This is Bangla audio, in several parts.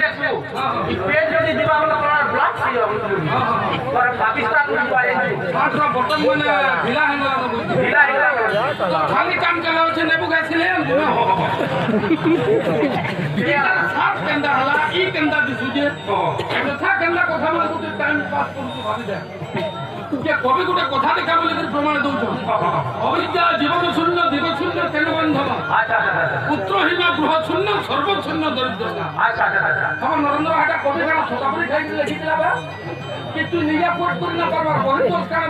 देखू ई पेज যদি দিবা বলে তোমার ব্লক হই যাবে और पाकिस्तान में पाए आठरा बटन माने ढिला हैला ढिला हैला खाली काम चलाओ छे नेबू गाछले ये साफ केंदा हला ई केंदा दिसुजे यथा केंदा কথা মানে গুটি টাইম পাস করতে ভাবি দে যে কবি গুটি কথা দেখা বলি করে প্রমাণ দউছ অবিদ্যা জীবন শূন্য দিগ শূন্য কেন বন্ধন আচ্ছা আচ্ছা পুত্রহীন গৃহ শূন্য সর্ব শূন্য দরিদ্রতা আচ্ছা আচ্ছা আমার নরেন্দ্র হাটা কবি গানা ছোটাপুরি খাইতে লিখিলা বা কিন্তু নিজে কোট করি না পারবার বড় দোষ কারণ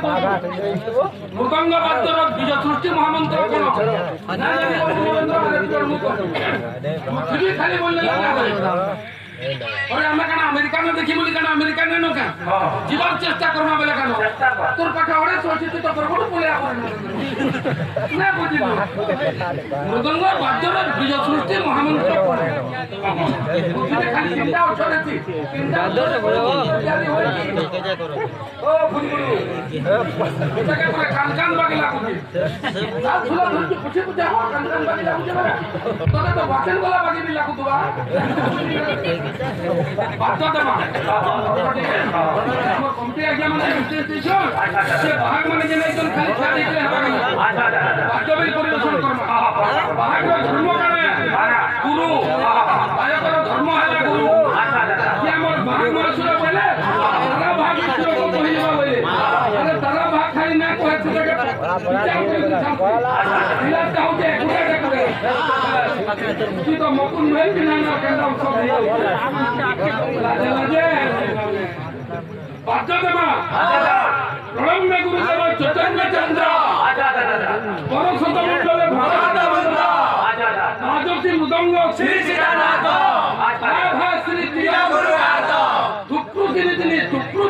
মৃদঙ্গ বাদ্যর বীজ সৃষ্টি মহামন্ত্র কোন না জানি নরেন্দ্র হাটা মুখ পৃথিবী খালি বললে না ওরে আমরা কেন আমেরিকান দেখি বলি কেন আমেরিকান নেন কেন জীবন চেষ্টা করবা বলে কেন তোর পাখা ওরে চলছিস তো তোর বড় বলে আপন না বুঝিল মৃদঙ্গ বাদ্যর বীজ সৃষ্টি মহামন্ত্র কোন পৃথিবী খালি চিন্তা উঠছেছি চিন্তা দর বলে ও বুঝিল এটাকে করে কান কান বাগি লাগুছি আর ফুলা ধরছি পুছে পুছে কান কান বাগি লাগুছে তোরা তো বাকেন গলা বাগি বি লাগুতবা বাচ্চা দেবা আমার কমতে আগে মানে স্টেশন সে বাহাগ মানে যে একজন খালি ছাড়ি দিলে হবে না আচ্ছা আচ্ছা বাচ্চা বিল পরিবেশন করবা বাহাগর ধর্ম কানে গুরু বাহাগর ধর্ম হেলা গুরু আচ্ছা আচ্ছা যে আমার বাহাগ মাসুরা বলে তারা ভাগ ঈশ্বর কো কহিবা বলে আরে তারা ভাগ খাই না কইছে যে বিচার করে দিলা চাওতে একুটা করে তুই তো মকুন নই কিনা না কেন সব লাজে লাজে বাদ্যদেবা প্রণম্য গুরুদেব চৈতন্য চন্দ্র পরশত মণ্ডলে ভারত বন্ধ রাজর্ষি মৃদঙ্গ শ্রী শ্রীনাথ ভাই শ্রী ক্রিয়া গুরু হাত টুকরু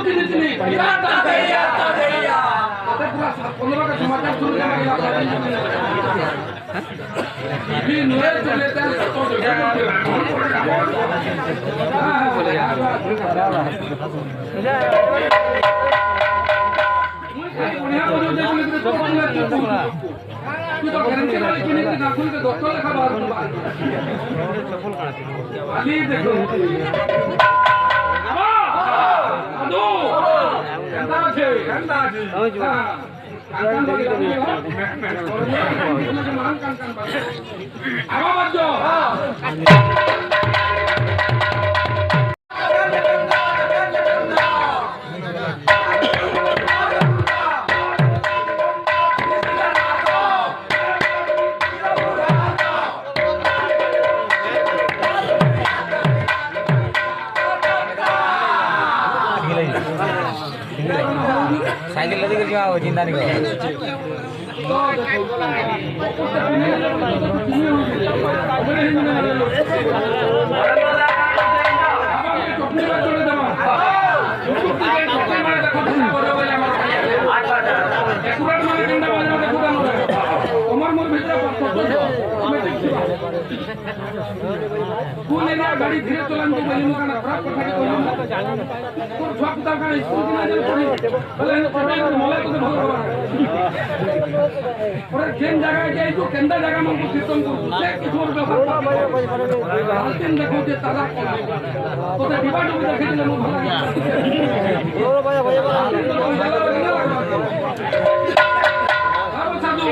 তিনি বিরাট দেয়া কত পুরা 15 টা সমাচার শুনলে भी नोए चले ता तो साइकिल लेके क्या हो चिंता नहीं गाड़ी धीरे चलान को बोली मकान खराब पठा के कोई तो छुआ पुता का स्कूल की नजर पड़ी बोले मोबाइल को भलो बा और जेन जगह के जो केंदा जगह मन को कीर्तन को से किशोर व्यवहार दिन देखो जे तारा तो डिवाइड हो देखे दिले मो भलो ओ भाई अब साधु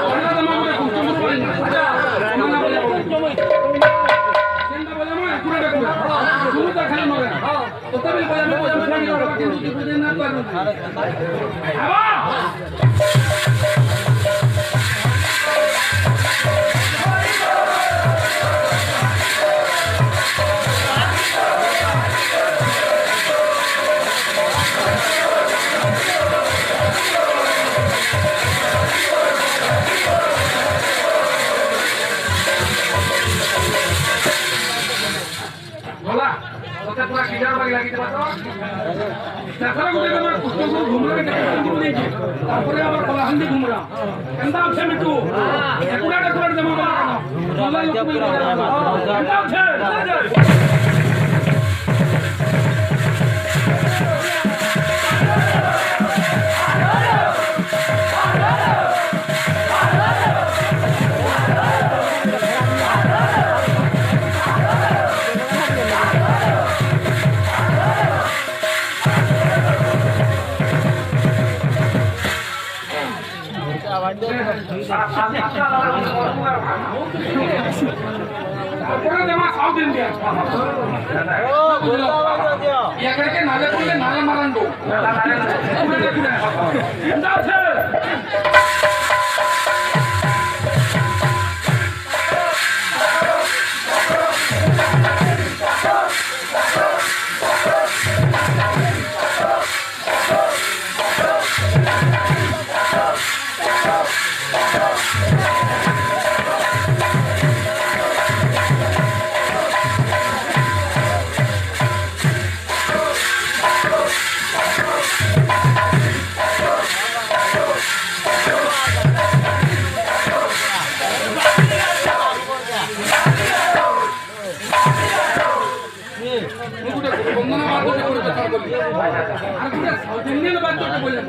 बड़ा दमा को कस्टमर पड़ी ना ना बोले केंदा बोले मैं पूरा देखो शुरू तक खाली मगे तो तभी बोले मैं कोई नहीं करो किंतु दिबे ना करू आवा पूरा किधर बाग लगी तो सफर को देखो मैं पुस्तक को घूम रहा है घूम लीजिए तारपरे आवर कलाहंदी घूम रहा केंदा আছে মিটু একুড়া ডেকুড়া জমা করা কেন কেন্दा আছে সারা পাকিস্তান আর তারপরে দেমা সাউথ ইন্ডিয়া এখানে নালে করলে নালে মারান্ডো বন্দনা বাদ্যটা করে কথা বলি আর সাউথ ইন্ডিয়ান বাদ্যটা বলেন